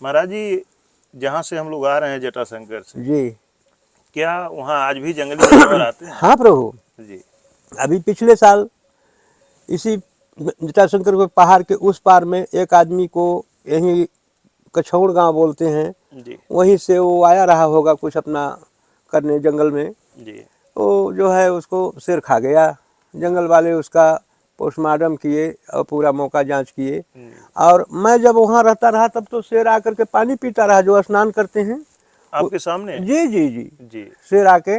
महाराज जी, जहाँ से हम लोग आ रहे हैं जटाशंकर से, जी। क्या वहाँ आज भी जंगली जानवर आते हैं? हाँ प्रभु, जी अभी पिछले साल इसी जटाशंकर के पहाड़ के उस पार में एक आदमी को, यहीं कछौड़ गांव बोलते हैं, जी वहीं से वो आया रहा होगा कुछ अपना करने जंगल में। जी। तो जो है उसको शेर खा गया। जंगल वाले उसका पोस्टमार्टम किए और पूरा मौका जांच किए। और मैं जब वहाँ रहता रहा तब तो शेर आकर के पानी पीता रहा, जो स्नान करते हैं। आपके सामने? जी जी जी। जी। शेर आके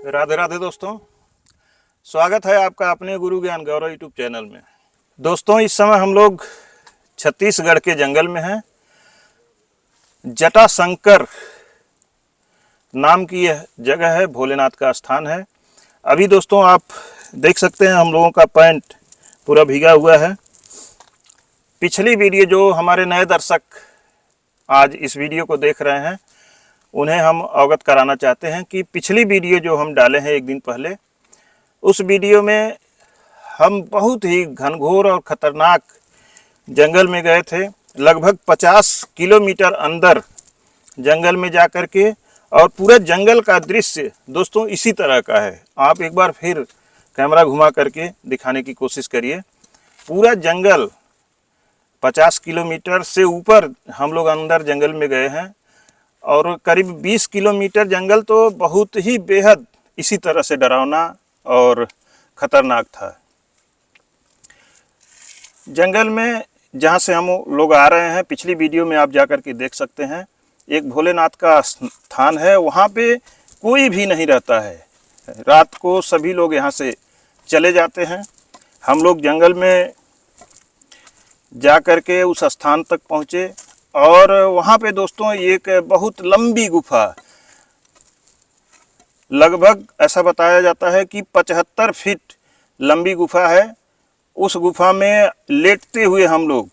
राधे राधे दोस्तों, स्वागत है आपका अपने गुरु ज्ञान गौरव यूट्यूब चैनल में। दोस्तों, इस समय हम लोग छत्तीसगढ़ के जंगल में हैं। जटाशंकर नाम की यह जगह है, भोलेनाथ का स्थान है। अभी दोस्तों आप देख सकते हैं हम लोगों का पैंट पूरा भीगा हुआ है। पिछली वीडियो जो हमारे नए दर्शक आज इस वीडियो को देख रहे हैं, उन्हें हम अवगत कराना चाहते हैं कि पिछली वीडियो जो हम डाले हैं एक दिन पहले, उस वीडियो में हम बहुत ही घनघोर और ख़तरनाक जंगल में गए थे। लगभग 50 किलोमीटर अंदर जंगल में जा कर के, और पूरे जंगल का दृश्य दोस्तों इसी तरह का है। आप एक बार फिर कैमरा घुमा करके दिखाने की कोशिश करिए। पूरा जंगल 50 किलोमीटर से ऊपर हम लोग अंदर जंगल में गए हैं, और करीब 20 किलोमीटर जंगल तो बहुत ही बेहद इसी तरह से डरावना और ख़तरनाक था। जंगल में जहाँ से हम लोग आ रहे हैं, पिछली वीडियो में आप जाकर के देख सकते हैं, एक भोलेनाथ का स्थान है। वहाँ पे कोई भी नहीं रहता है। रात को सभी लोग यहाँ से चले जाते हैं। हम लोग जंगल में जा कर के उस स्थान तक पहुँचे, और वहाँ पे दोस्तों एक बहुत लंबी गुफा, लगभग ऐसा बताया जाता है कि 75 फीट लंबी गुफा है। उस गुफा में लेटते हुए हम लोग,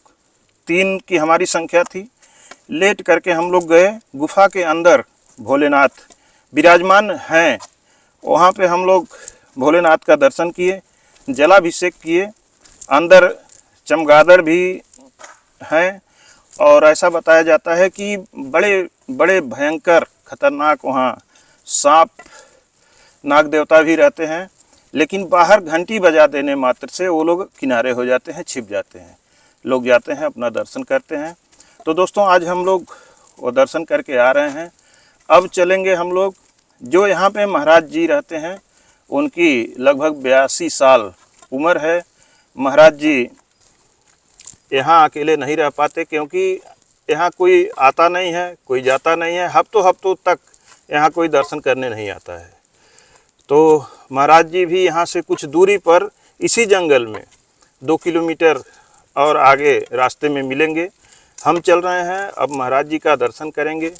3 की हमारी संख्या थी, लेट करके हम लोग गए। गुफा के अंदर भोलेनाथ विराजमान हैं। वहाँ पे हम लोग भोलेनाथ का दर्शन किए, जलाभिषेक किए। अंदर चमगादड़ भी हैं, और ऐसा बताया जाता है कि बड़े बड़े भयंकर खतरनाक वहाँ सांप, नाग देवता भी रहते हैं। लेकिन बाहर घंटी बजा देने मात्र से वो लोग किनारे हो जाते हैं, छिप जाते हैं। लोग जाते हैं, अपना दर्शन करते हैं। तो दोस्तों आज हम लोग वो दर्शन करके आ रहे हैं। अब चलेंगे हम लोग, जो यहाँ पे महाराज जी रहते हैं, उनकी लगभग 82 साल उम्र है। महाराज जी यहाँ अकेले नहीं रह पाते, क्योंकि यहाँ कोई आता नहीं है, कोई जाता नहीं है। हफ्तों हफ्तों तक यहाँ कोई दर्शन करने नहीं आता है। तो महाराज जी भी यहाँ से कुछ दूरी पर इसी जंगल में 2 किलोमीटर और आगे रास्ते में मिलेंगे। हम चल रहे हैं, अब महाराज जी का दर्शन करेंगे।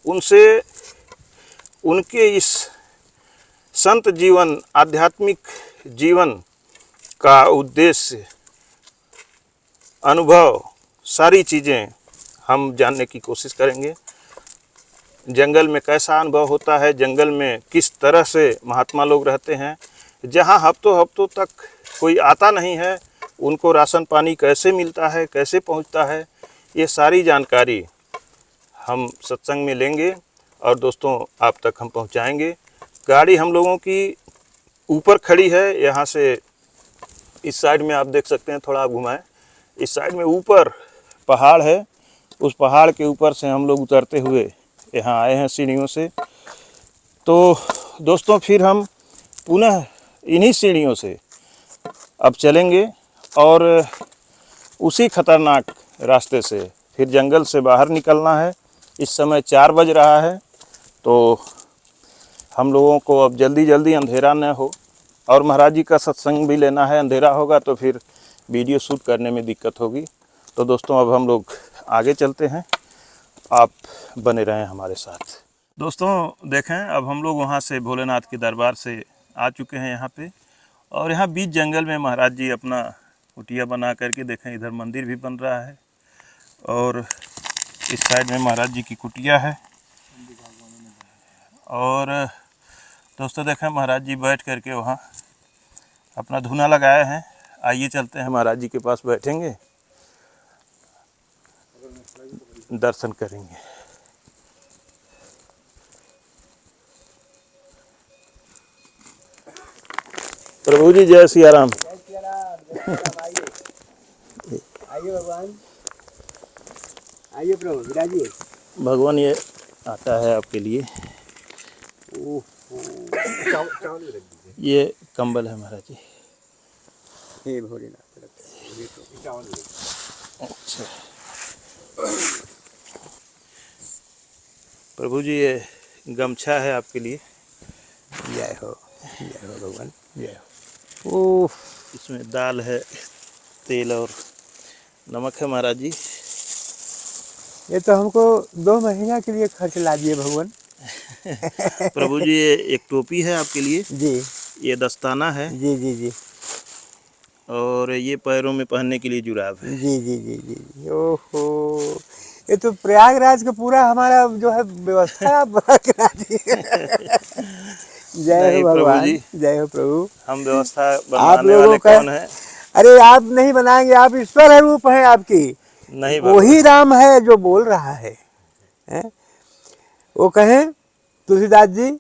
उनसे उनके इस संत जीवन, आध्यात्मिक जीवन का उद्देश्य, अनुभव, सारी चीज़ें हम जानने की कोशिश करेंगे। जंगल में कैसा अनुभव होता है, जंगल में किस तरह से महात्मा लोग रहते हैं, जहाँ हफ्तों हफ्तों तक कोई आता नहीं है, उनको राशन पानी कैसे मिलता है, कैसे पहुँचता है, ये सारी जानकारी हम सत्संग में लेंगे और दोस्तों आप तक हम पहुँचाएंगे। गाड़ी हम लोगों की ऊपर खड़ी है। यहाँ से इस साइड में आप देख सकते हैं, थोड़ा आप घुमाएं, इस साइड में ऊपर पहाड़ है। उस पहाड़ के ऊपर से हम लोग उतरते हुए यहाँ आए हैं सीढ़ियों से। तो दोस्तों फिर हम पुनः इन्हीं सीढ़ियों से अब चलेंगे, और उसी खतरनाक रास्ते से फिर जंगल से बाहर निकलना है। इस समय 4 बज रहा है, तो हम लोगों को अब जल्दी जल्दी अंधेरा न हो, और महाराज जी का सत्संग भी लेना है। अंधेरा होगा तो फिर वीडियो शूट करने में दिक्कत होगी। तो दोस्तों अब हम लोग आगे चलते हैं, आप बने रहें हमारे साथ। दोस्तों देखें, अब हम लोग वहाँ से भोलेनाथ के दरबार से आ चुके हैं यहाँ पे, और यहाँ बीच जंगल में महाराज जी अपना कुटिया बना करके, देखें इधर मंदिर भी बन रहा है, और इस साइड में महाराज जी की कुटिया है। और दोस्तों देखें महाराज जी बैठ करके वहाँ अपना धूना लगाए हैं। आइए चलते हैं महाराज जी के पास, बैठेंगे, दर्शन करेंगे। प्रभु जी जय सिया राम। आइए भगवान, आइए प्रभु विराजिए। भगवान ये आता है आपके लिए। ये कंबल है महाराज जी। हे भोलेनाथ। अच्छा प्रभु जी ये गमछा है आपके लिए। जय हो भगवान, जय हो। ओह, इसमें दाल है, तेल और नमक है महाराज जी। ये तो हमको 2 महीना के लिए खर्च ला दिए भगवान। प्रभु जी ये एक टोपी है आपके लिए जी, ये दस्ताना है, जी जी जी और ये पैरों में पहनने के लिए जुराब है। जी जी जी जी जी। ओहो, ये तो प्रयागराज का पूरा हमारा जो है व्यवस्था आप बना के ला दिए। जय नहीं हो प्रभु भगवान, जी, जय हो प्रभु। हम व्यवस्था आप बनवाने लोगों वाले का, कौन है? अरे आप नहीं बनाएंगे, आप ईश्वर है, रूप है आपकी। नहीं वही राम है जो बोल रहा है, हैं? वो कहे तुलसीदास जी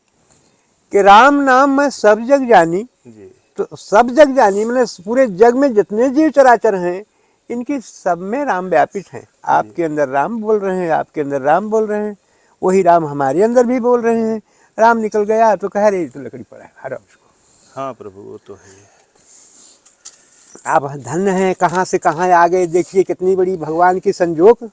कि राम नाम मैं सब जग जानी। जी तो सब जग जानी मतलब पूरे जग में जितने जीव चराचर हैं इनकी सब में राम व्यापित हैं। आपके अंदर राम बोल रहे हैं, आपके अंदर राम बोल रहे हैं, वही राम हमारे अंदर भी बोल रहे हैं। राम निकल गया तो कह रहे तो लकड़ी पड़ा है, हटाओ उसको। हाँ प्रभु वो तो है। आप धन्य हैं, कहाँ से कहाँ आ गए, देखिए कितनी बड़ी भगवान की संजोग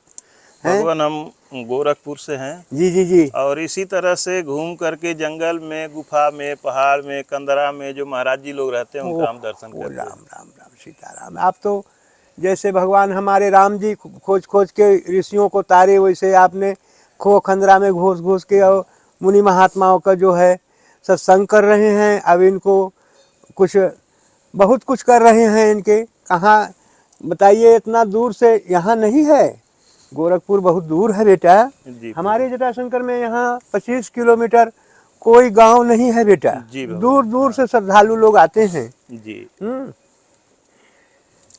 है। भगवान हम गोरखपुर से हैं जी जी जी। और इसी तरह से घूम करके जंगल में, गुफा में, पहाड़ में, कंदरा में जो महाराज जी लोग रहते हैं उनका हम दर्शन करते हैं। राम राम राम सीताराम। आप तो जैसे भगवान हमारे राम जी खोज खोज के ऋषियों को तारे, वैसे आपने खो खंदरा में घोष घोष के और मुनि महात्माओं का जो है सत्संग कर रहे हैं। अब इनको कुछ बहुत कुछ कर रहे हैं। इनके कहाँ बताइए, इतना दूर से यहाँ नहीं है, गोरखपुर बहुत दूर है बेटा। जी हमारे जटाशंकर में यहाँ 25 किलोमीटर कोई गांव नहीं है बेटा। जी दूर दूर से श्रद्धालु लोग आते हैं। जी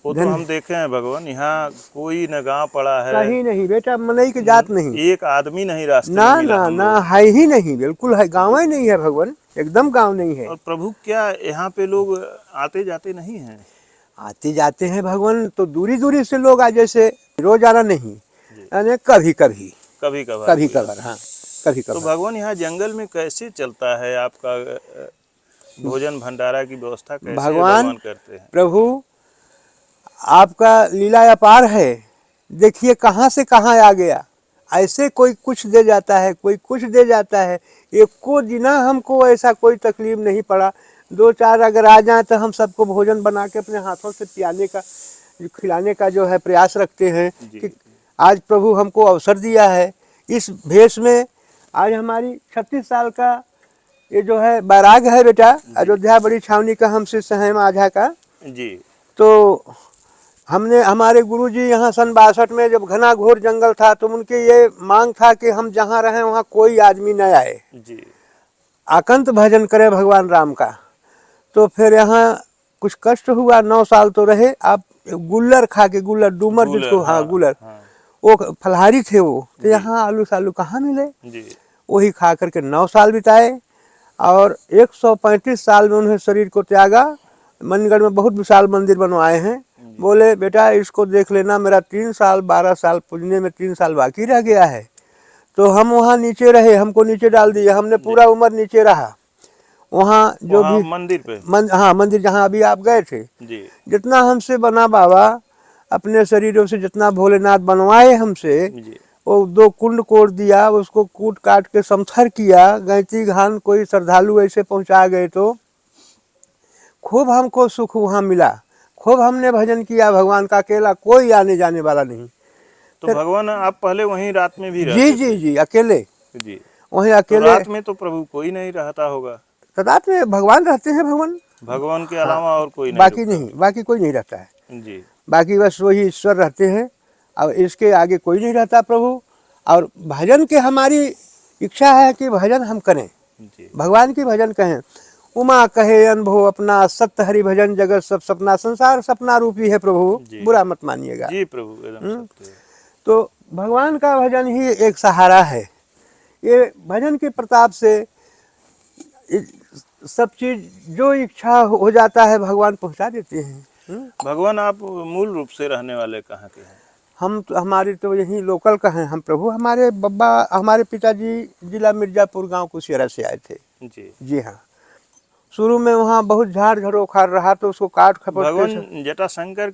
वो तो हम देखे हैं भगवान, यहाँ कोई न गाँव पड़ा है, कहीं नहीं बेटा, मनई की जात नहीं, एक आदमी नहीं रास्ते ना में मिला ना हम ना, लोग। है ही नहीं, बिल्कुल है, गाँव ही नहीं है भगवान, एकदम गाँव नहीं है। और प्रभु क्या यहाँ पे लोग आते जाते नहीं हैं? आते जाते हैं भगवान, तो दूरी दूरी से लोग आ, जैसे रोजाना नहीं, यानी कभी कभी, कभी कभार कभी कभार, हाँ कभी तो कभार। भगवान यहाँ जंगल में कैसे चलता है आपका भोजन भंडारा की व्यवस्था कैसे भगवान करते हैं? प्रभु आपका लीला अपार है। देखिए कहाँ से कहाँ आ गया, ऐसे कोई कुछ दे जाता है, कोई कुछ दे जाता है। एको दिना हमको ऐसा कोई तकलीफ नहीं पड़ा। 2-4 अगर आ जाए तो हम सबको भोजन बना के अपने हाथों से पियाने का, खिलाने का जो है प्रयास रखते हैं कि आज प्रभु हमको अवसर दिया है इस भेष में। आज हमारी 36 साल का ये जो है बैराग है बेटा, अयोध्या बड़ी छावनी का हम शिष्य हैं माझा का जी। तो हमने, हमारे गुरुजी यहाँ सन 62 में जब घना घोर जंगल था तो उनके ये मांग था कि हम जहाँ रहें वहाँ कोई आदमी न आए, जी आकंत भजन करे भगवान राम का। तो फिर यहाँ कुछ कष्ट हुआ, 9 साल तो रहे। आप गुल्लर खा के, गुल्लर डूमर जिसको, हाँ गुल्लर, वो फलहारी थे वो, तो यहाँ आलू सालू कहाँ मिले, वही खा करके 9 साल बिताए। और 135 साल में उन्हें शरीर को त्यागा। मनगढ़ में बहुत विशाल मंदिर बनवाए हैं। बोले बेटा इसको देख लेना, मेरा 3 साल 12 साल पूजने में 3 साल बाकी रह गया है। तो हम वहाँ नीचे रहे, हमको नीचे डाल दिया, हमने पूरा उम्र नीचे रहा। वहाँ जो भी मंदिर पे, हाँ मंदिर जहाँ अभी आप गए थे जी। जितना हमसे बना बाबा, अपने शरीरों से जितना भोलेनाथ बनवाए हमसे, वो 2 कुंड कोड़ दिया, उसको कूट काट के समथर किया। गैती घान कोई श्रद्धालु ऐसे पहुँचा गए तो खूब हमको सुख वहाँ मिला, खूब हमने भजन किया भगवान का, अकेला कोई आने जाने वाला नहीं। तो भगवान आप पहले वहीं रात में भी रहते जी जी जी, अकेले जी, वहीं तो अकेले। रात में तो प्रभु कोई नहीं रहता होगा? रात में भगवान रहते हैं, भगवान के अलावा और कोई नहीं? बाकी नहीं, बाकी कोई नहीं रहता है जी। बाकी बस वही ईश्वर रहते हैं। अब इसके आगे कोई नहीं रहता प्रभु। और भजन की हमारी इच्छा है कि भजन हम करें, जी भगवान की भजन कहें। उमा कहे अनुभव अपना, सत्य हरि भजन जगत सब सपना। संसार सपना रूपी है प्रभु, जी बुरा मत मानिएगा। जी प्रभु एकदम सत्य है। तो भगवान का भजन ही एक सहारा है। ये भजन के प्रताप से सब चीज जो इच्छा हो जाता है भगवान पहुंचा देते हैं। भगवान आप मूल रूप से रहने वाले कहाँ के हैं? हम तो हमारे तो यही लोकल का हैं हम प्रभु। हमारे बब्बा हमारे पिताजी जिला मिर्जापुर गांव कुशियारा से आए थे। जी जी हाँ, शुरू में वहाँ बहुत झाड़ झरोखार रहा तो उसको काट खपट के भगवान जटाशंकर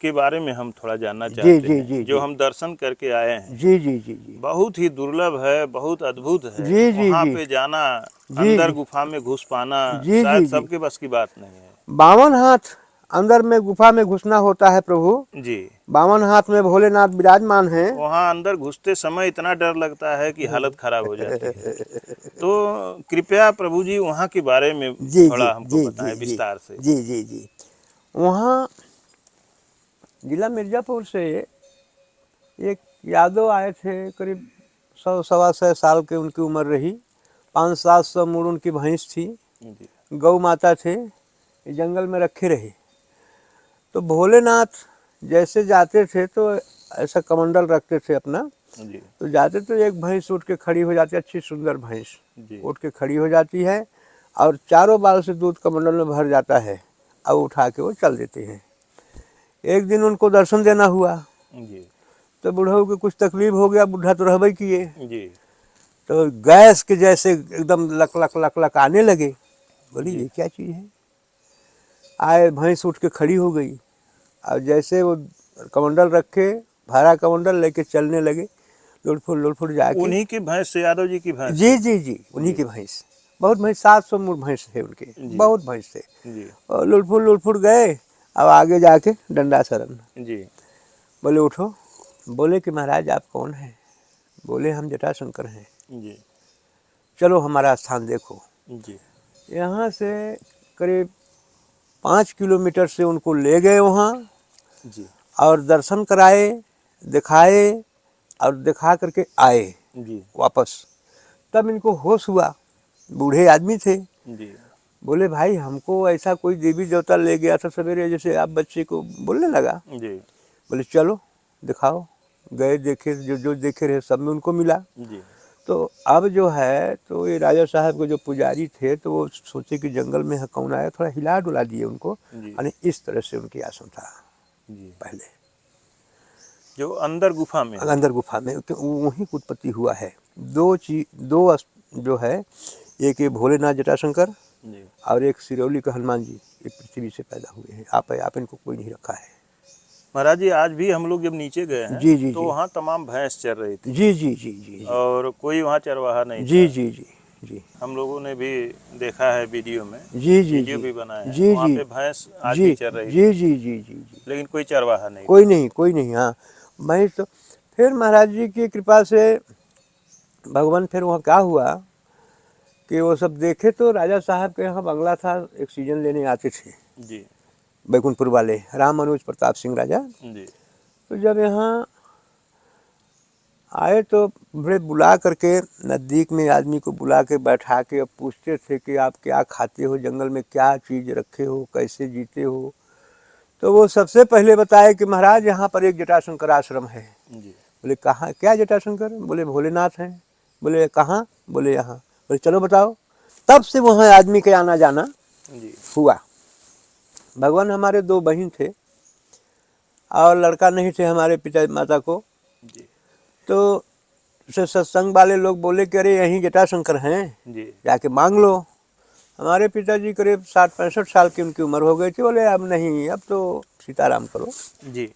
के बारे में हम थोड़ा जानना जी चाहते जी हैं, जी जो जी हम दर्शन करके आए हैं। जी जी जी जी बहुत ही दुर्लभ है, बहुत अद्भुत है। जी जी वहाँ जी पे जाना, जी अंदर जी गुफा में घुस पाना जी जी शायद जी सबके बस की बात नहीं है। 52 हाथ अंदर में गुफा में घुसना होता है प्रभु। जी 52 हाथ में भोलेनाथ विराजमान हैं। वहाँ अंदर घुसते समय इतना डर लगता है कि हालत खराब हो जाती है। तो कृपया प्रभु जी वहाँ के बारे में जी जी थोड़ा हमको जी बताएं जी जी विस्तार से। जी जी जी वहाँ जिला मिर्जापुर से एक यादव आए थे, करीब 100 सवा 100 साल के उनकी उम्र रही। 500-700 मूड़ उनकी भैंस थी, जी गौ माता थे, जंगल में रखे रहे। तो भोलेनाथ जैसे जाते थे तो ऐसा कमंडल रखते थे अपना, जी तो जाते तो एक भैंस उठ के खड़ी हो जाती, अच्छी सुंदर भैंस जी उठ के खड़ी हो जाती है और चारों बाल से दूध कमंडल में भर जाता है और उठा के वो चल देते हैं। एक दिन उनको दर्शन देना हुआ जी तो बूढ़ऊ को कुछ तकलीफ हो गया, बूढ़ा तो रहबे किए, जी तो गैस के जैसे एकदम लक लक लक लक आने लगे। बोली जी ये क्या चीज़ है। आए भैंस उठ के खड़ी हो गई और जैसे वो कमंडल रखे, भारा कमंडल लेके चलने लगे, लुढ़फुड़ जाके। उन्हीं की भैंस से, यादव जी की भैंस जी से? जी जी उन्हीं जी की भैंस, बहुत भैंस, 700 मूड़ भैंस थे उनके, जी बहुत भैंस थे। जी और लुढ़फुड़ गए, अब आगे जाके डंडा शरण। जी बोले उठो। बोले कि महाराज आप कौन हैं। बोले हम जटाशंकर हैं। जी चलो हमारा स्थान देखो। जी यहाँ से करीब 5 किलोमीटर से उनको ले गए वहाँ जी और दर्शन कराए, दिखाए और दिखा करके आए जी वापस। तब इनको होश हुआ, बूढ़े आदमी थे। जी बोले भाई हमको ऐसा कोई देवी देवता ले गया था सवेरे, जैसे आप बच्चे को बोलने लगा। जी बोले चलो दिखाओ। गए, देखे, जो जो देखे रहे सब में उनको मिला। जी तो अब जो है तो ये राजा साहब के जो पुजारी थे तो वो सोचे कि जंगल में है कौन आया, थोड़ा हिला डुला दिए उनको। जी यानी इस तरह से उनकी आसन था जी पहले जो अंदर गुफा में है। अंदर गुफा में, वहीं की उत्पत्ति हुआ है। जो है, एक ये भोलेनाथ जटाशंकर जी और एक सिरौली का हनुमान जी, ये पृथ्वी से पैदा हुए हैं। आप इनको कोई नहीं रखा है। महाराज जी आज भी हम लोग जब नीचे गए हैं जी जी तो जी वहाँ तमाम भैंस चर रही थी जी जी जी जी जी और कोई वहाँ चरवाहा नहीं जी था। जी जी जी हम लोगों ने भी देखा है वीडियो में, जी जी वीडियो जी भी बनाए हैं। जी वहाँ जी पे भैंस आज जी भी चर रही जी थी, जी जी जी जी लेकिन कोई चरवाहा नहीं कोई था। नहीं, कोई नहीं। हाँ मैं तो फिर महाराज जी की कृपा से भगवान, फिर वहाँ क्या हुआ कि वो सब देखे तो राजा साहब के यहाँ बंगला था, एक सीजन लेने आते थे जी बैकुंठपुर वाले राम मनोज प्रताप सिंह राजा। जी तो जब यहाँ आए तो बड़े बुला करके नज़दीक में आदमी को बुला के बैठा के अब पूछते थे कि आप क्या खाते हो, जंगल में क्या चीज़ रखे हो, कैसे जीते हो। तो वो सबसे पहले बताए कि महाराज यहाँ पर एक जटाशंकर आश्रम है। जी बोले कहाँ, क्या जटाशंकर। बोले भोलेनाथ हैं। बोले कहाँ। बोले यहाँ। बोले चलो बताओ। तब से वहाँ आदमी के आना जाना जी हुआ। भगवान हमारे 2 बहन थे और लड़का नहीं थे हमारे पिता माता को। जी तो सत्संग वाले लोग बोले कि अरे यहीं जटाशंकर हैं, जी जाके मांग लो। हमारे पिताजी करीब 60-65 साल की उनकी उम्र हो गई थी। बोले अब नहीं, अब तो सीताराम करो, जी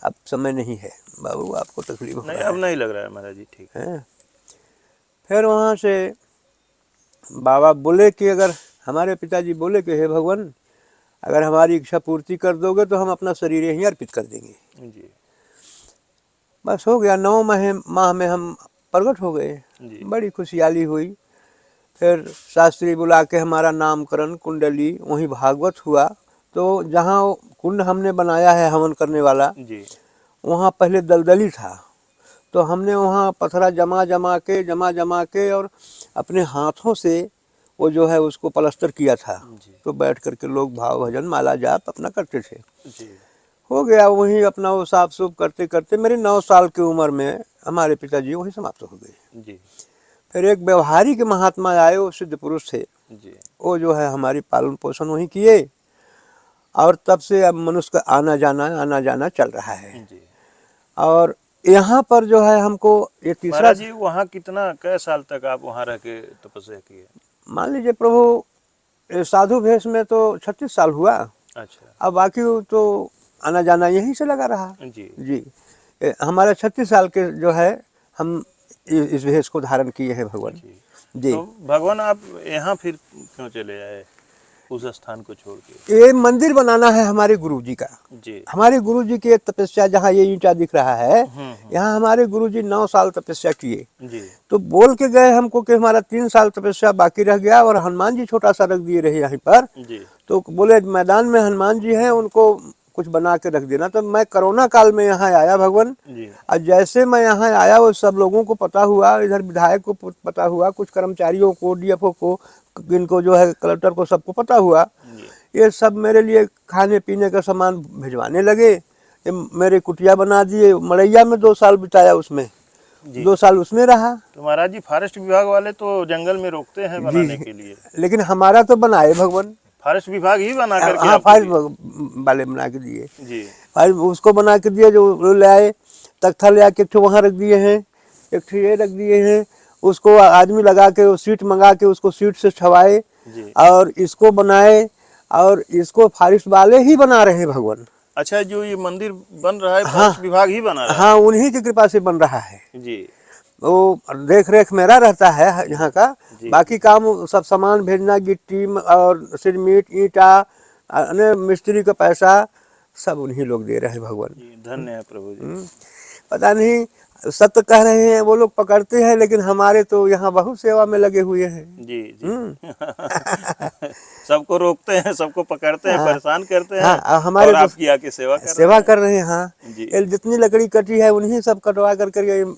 अब समय नहीं है बाबू, आपको तकलीफ हो नहीं, रहा अब नहीं लग रहा है महाराज जी, ठीक है। है। फिर वहाँ से बाबा बोले कि अगर हमारे पिताजी बोले कि हे भगवान, अगर हमारी इच्छा पूर्ति कर दोगे तो हम अपना शरीर यहीं अर्पित कर देंगे। जी बस हो गया। 9 माह में हम प्रकट हो गए, जी बड़ी खुशहाली हुई। फिर शास्त्री बुला के हमारा नामकरण, कुंडली, वहीं भागवत हुआ। तो जहाँ कुंड हमने बनाया है हवन करने वाला, जी वहाँ पहले दलदली था, तो हमने वहाँ पथरा जमा जमा के और अपने हाथों से वो जो है उसको प्लास्टर किया था। जी तो बैठ करके लोग भाव भजन माला जाप अपना करते थे। जी हो गया वहीं अपना वो साफ सूफ करते करते मेरी 9 साल की उम्र में हमारे पिताजी वहीं समाप्त हो गए। जी फिर एक व्यवहारिक महात्मा आए, वो सिद्ध पुरुष थे, जी वो जो है हमारी पालन पोषण वहीं किए और तब से अब मनुष्य का आना जाना चल रहा है। जी। और यहाँ पर जो है हमको ये तीसरा, महाराज जी वहाँ कितना कै साल तक आप वहाँ रह के तपस्या किए? मान लीजिए प्रभु, ये साधु भेष में तो 36 साल हुआ। अच्छा अब बाकी तो आना जाना यहीं से लगा रहा। जी जी, हमारे 36 साल के जो है हम इस भेष को धारण किए हैं भगवान जी। जी। तो भगवान आप यहाँ फिर क्यों चले आए उस स्थान को छोड़ के? ये मंदिर बनाना है हमारे गुरुजी का। जी हमारे गुरुजी की एक तपस्या, जहाँ ये ईंटा दिख रहा है, यहाँ हमारे गुरुजी 9 साल तपस्या किए। जी तो बोल के गए हमको कि हमारा 3 साल तपस्या बाकी रह गया और हनुमान जी छोटा सा रख दिए रहे यहीं पर। जी तो बोले मैदान में हनुमान जी हैं, उनको कुछ बना के रख देना। तो मैं कोरोना काल में यहाँ आया भगवान, जी और जैसे मैं यहाँ आया वो सब लोगों को पता हुआ, इधर विधायक को पता हुआ, कुछ कर्मचारियों को, डीएफओ को, इनको जो है कलेक्टर को, सबको पता हुआ। जी ये सब मेरे लिए खाने पीने का सामान भिजवाने लगे। ये मेरे कुटिया बना दिए। मड़ैया में 2 साल बिताया, उसमें जी। 2 साल उसमें रहा। तो महाराज जी फॉरेस्ट विभाग वाले तो जंगल में रोकते हैं बनाने जी, के लिए, लेकिन हमारा तो बनाए भगवान। फॉरेस्ट विभाग ही बना करके हाँ, आपको फाइल दिए? वाले बना के दिए। जी फाइल उसको बना के दिए, जो ले आए। तख्ता ले आके एक ठो वहाँ रख दिए हैं, एक ठो ये रख दिए हैं। उसको आदमी लगा के, वो सीट मंगा के उसको सीट से छवाए जी। और इसको बनाए, और इसको फॉरेस्ट वाले ही बना रहे हैं भगवान। अच्छा, जो ये मंदिर बन रहा है हाँ फॉरेस्ट विभाग ही बना रहा हाँ, उन्हीं की कृपा से बन रहा है। है? जी वो देख रेख मेरा रहता है यहाँ का। जी बाकी काम सब सामान भेजना, गिट्टी और सिरमिट, ईंटा, अन्य मिस्त्री का पैसा सब उन्हीं लोग दे रहे हैं भगवान। जी। धन्य है प्रभु जी। पता नहीं, सत्य कह रहे हैं वो लोग, पकड़ते हैं, लेकिन हमारे तो यहाँ बहुत सेवा में लगे हुए हैं। जी जी। सबको रोकते हैं, सबको पकड़ते हैं, हाँ परेशान करते हैं, हाँ, हमारे और तो आपकी आके सेवा कर रहे सेवा हैं। कर रहे हैं। हाँ, जी ये जितनी लकड़ी कटी है उन्हीं सब कटवा कर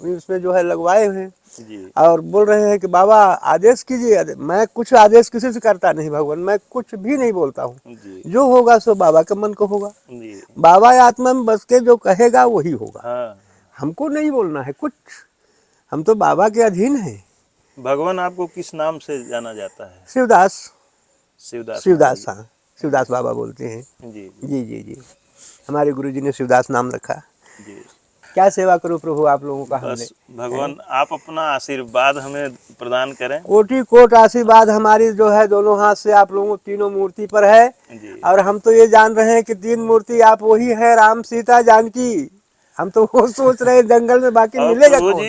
इसमें जो है लगवाए हैं। जी और बोल रहे हैं कि बाबा आदेश कीजिए। मैं कुछ आदेश किसी से करता नहीं भगवान, मैं कुछ भी नहीं बोलता हूँ। जी जो होगा सो बाबा के मन को होगा। जी। बाबा आत्मा में बस के जो कहेगा वही होगा। हाँ, हमको नहीं बोलना है कुछ, हम तो बाबा के अधीन हैं। भगवान आपको किस नाम से जाना जाता है? शिवदास। शिवदास महाराज शिवदास, हाँ, शिवदास बाबा बोलते हैं। जी जी जी जी, हमारे गुरुजी ने शिवदास नाम रखा। जी। क्या सेवा करूं प्रभु आप लोगों का हमने। बस भगवान आप अपना आशीर्वाद हमें प्रदान करें। कोटि कोट आशीर्वाद हमारी जो है दोनों हाथ से आप लोगों तीनों मूर्ति पर है। जी और हम तो ये जान रहे हैं कि 3 मूर्ति आप वही है, राम सीता जानकी। हम तो वो सोच रहे हैं जंगल में बाकी और मिलेगा कौन।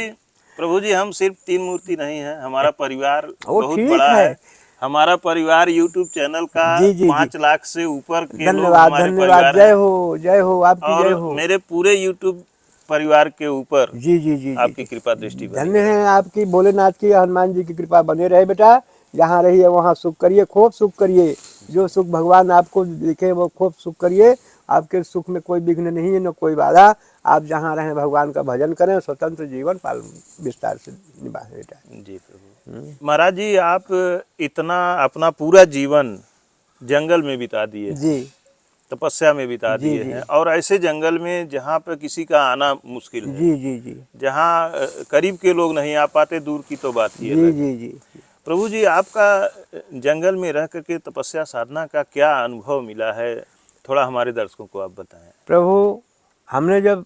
प्रभु जी हम सिर्फ 3 मूर्ति नहीं है, हमारा परिवार वो बहुत ठीक बड़ा है। है। हमारा परिवार YouTube चैनल का जी जी जी, 5 लाख से ऊपर के लोग धन्यवाद हमारे धन्यवाद, परिवार जय हैं। हो जय हो, आपकी जय और हो। मेरे पूरे YouTube परिवार के ऊपर जी जी जी आपकी जी, कृपा दृष्टि बनी धन्य रहे। है आपकी, भोलेनाथ की, हनुमान जी की कृपा बने रहे बेटा। जहाँ रहिए वहाँ सुख करिए, खूब सुख करिए। जो सुख भगवान आपको दिखे वो खूब सुख करिए। आपके सुख में कोई विघ्न नहीं है, न कोई बाधा। आप जहाँ रहें भगवान का भजन करें, स्वतंत्र जीवन पालन विस्तार से निभाएं बेटा। जी प्रभु। महाराज जी आप इतना अपना पूरा जीवन जंगल में बिता दिए हैं, जी तपस्या में बिता जी दिए जी हैं, और ऐसे जंगल में जहाँ पे किसी का आना मुश्किल है, जी जी जी जहाँ करीब के लोग नहीं आ पाते, दूर की तो बात ही जी अलग है। जी जी। प्रभु जी आपका जंगल में रह करके तपस्या साधना का क्या अनुभव मिला है, थोड़ा हमारे दर्शकों को आप बताएं। प्रभु, हमने जब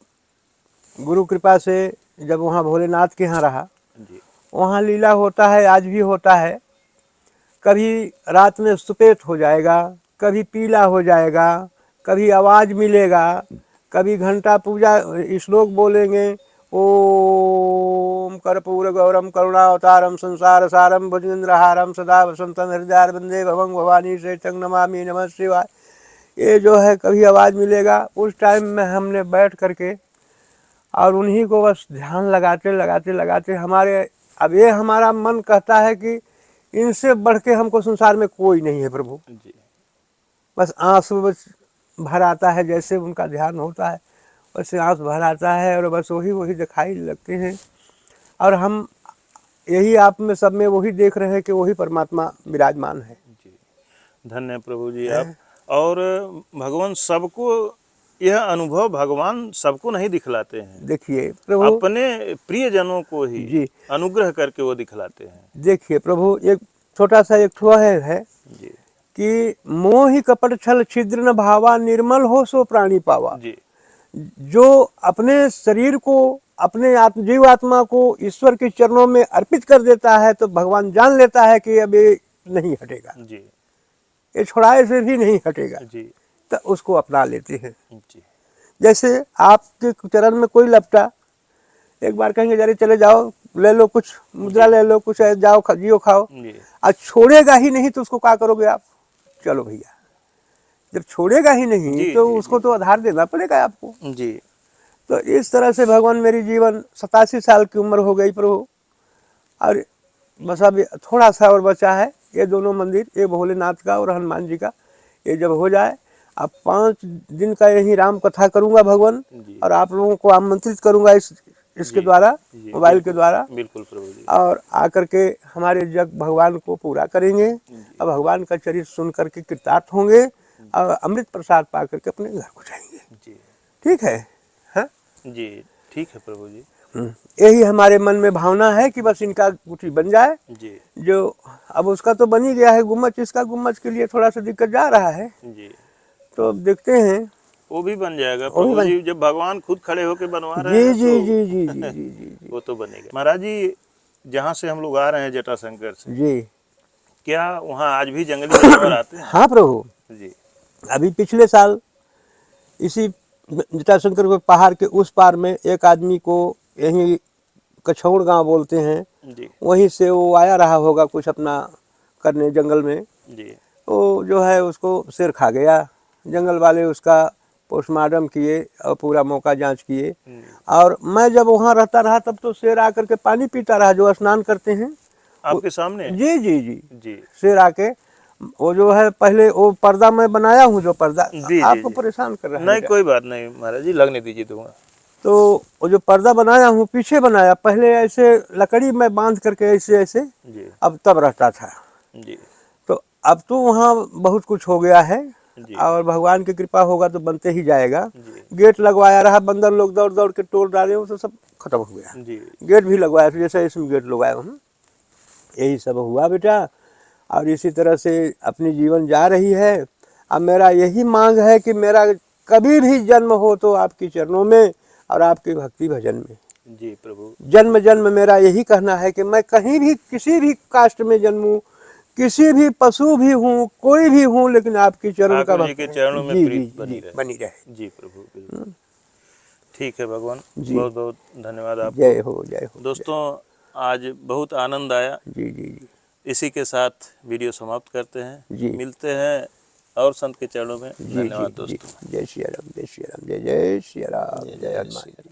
गुरु कृपा से जब वहाँ भोलेनाथ के यहाँ रहा, जी वहाँ लीला होता है, आज भी होता है। कभी रात में सफ़ेद हो जाएगा, कभी पीला हो जाएगा, कभी आवाज़ मिलेगा, कभी घंटा पूजा श्लोक बोलेंगे, ओम कर्पूर गौरम करुणावतारम संसार सारम भुजगेंद्रहारम सदा वसंतम हृदय वंदे भवं भवानी श्रेष्ठं नमामि नमः शिवाय। ये जो है कभी आवाज़ मिलेगा। उस टाइम में हमने बैठ करके और उन्हीं को बस ध्यान लगाते लगाते लगाते हमारे, अब ये हमारा मन कहता है कि इनसे बढ़ के हमको संसार में कोई नहीं है प्रभु। जी बस आंसू बस भर आता है जैसे उनका ध्यान होता है। बस आँख भर आता है और बस वही वही दिखाई लगते हैं। और हम यही आप में सब में वही देख रहे हैं कि वही परमात्मा विराजमान है। जी, धन्य प्रभु जी आप। और भगवान सबको, यह अनुभव भगवान सबको नहीं दिखलाते हैं, देखिए प्रभु, अपने प्रियजनों को ही जी अनुग्रह करके वो दिखलाते हैं। देखिए प्रभु, एक छोटा सा एक ठो है जी कि मोहि कपट छल छिद्र न भावा, निर्मल हो सो प्राणी पावा। जी जो अपने शरीर को, अपने जीव आत्मा को ईश्वर के चरणों में अर्पित कर देता है तो भगवान जान लेता है कि अब ये नहीं हटेगा, जी ये छुड़ाए से भी नहीं हटेगा, जी तो उसको अपना लेते हैं। जी जैसे आपके चरण में कोई लपटा, एक बार कहेंगे जरे चले जाओ, ले लो कुछ मुद्रा, ले लो कुछ, जाओ जियो खाओ, जी आज छोड़ेगा ही नहीं तो उसको क्या करोगे आप? चलो भैया, जब छोड़ेगा ही नहीं जी तो जी उसको तो आधार देना पड़ेगा आपको। जी तो इस तरह से भगवान, मेरी जीवन 87 साल की उम्र हो गई प्रभु, और बस अब थोड़ा सा और बचा है। ये दोनों मंदिर, ये भोलेनाथ का और हनुमान जी का, ये जब हो जाए, अब 5 दिन का यही राम कथा करूंगा भगवान, जी और आप लोगों को आमंत्रित करूंगा इसके जी द्वारा, जी, मोबाइल के बिल्कुल द्वारा, बिल्कुल प्रभु जी। और आकर के हमारे जग भगवान को पूरा करेंगे, जी और भगवान का चरित्र सुन करके कृतार्थ होंगे, और अमृत प्रसाद पा करके अपने घर को जाएंगे। जी ठीक है, हाँ? जी, ठीक है प्रभु जी। यही हमारे मन में भावना है कि बस इनका कुटी बन जाए। जी जो अब उसका तो बन ही गया है गुम्मच, इसका गुम्मच के लिए थोड़ा सा दिक्कत जा रहा है, जी, तो अब देखते हैं। वो भी बन जाएगा वो भी प्रभु बन, जी, जब भगवान खुद खड़े होके बनवा रहे जी हैं जी तो जी जी जी जी जी जी वो तो बनेगा। महाराज जी, जहाँ से हम लोग आ रहे हैं जटाशंकर से, जी। क्या वहाँ आज भी जंगली जानवर आते हैं? हाँ प्रभु, जी अभी पिछले साल इसी जटाशंकर के पहाड़ के उस पार में एक आदमी को, यही कछौड़ गांव बोलते हैं, जी वहीं से वो आया रहा होगा कुछ अपना करने जंगल में, जी तो जो है उसको शेर खा गया। जंगल वाले उसका पोस्टमार्टम किए और पूरा मौका जांच किए, और मैं जब वहाँ रहता रहा तब तो शेर आकर के पानी पीता रहा, जो स्नान करते हैं। आपके सामने? जी जी जी, जी शेर आके, वो जो है पहले वो पर्दा मैं बनाया हूँ, जो पर्दा जी जी आपको जी, परेशान कर रहा है नहीं क्या? कोई बात नहीं महाराज जी, लगने दीजिए दूंगा। तो वो जो पर्दा बनाया हूँ पीछे बनाया, पहले ऐसे लकड़ी में बांध करके ऐसे ऐसे, जी अब तब रहता था। जी तो अब तो वहाँ बहुत कुछ हो गया है, जी और भगवान की कृपा होगा तो बनते ही जाएगा। जी गेट लगवाया रहा, बंदर लोग दौड़ दौड़ के तोड़ डाले, वो तो सब खत्म हो गया। जी गेट भी लगवाया था, जैसे इसमें गेट लगवाया हूँ, यही सब हुआ बेटा। और इसी तरह से अपनी जीवन जा रही है। अब मेरा यही मांग है कि मेरा कभी भी जन्म हो तो आपके चरणों में और आपके भक्ति भजन में। जी प्रभु, जन्म जन्म मेरा यही कहना है कि मैं कहीं भी किसी भी कास्ट में जन्मूं, किसी भी पशु भी हूँ, कोई भी हूँ, लेकिन आपकी चरण का ठाकुर जी भक्त, के चरणों में जी जी प्रीत बनी जी, रहे। बनी रहे। जी प्रभु, बिल्कुल ठीक है भगवान, जी, बहुत बहुत धन्यवाद आपको। जय हो जय हो। दोस्तों, आज बहुत आनंद आया। जी जी जी इसी के साथ वीडियो समाप्त करते हैं, जी मिलते हैं और संत के चरणों में। जी जी धन्यवाद जी, दोस्तों। जय श्री राम, जय श्री राम, जय जय श्री राम, जय जय जय हनुमान श्री जी।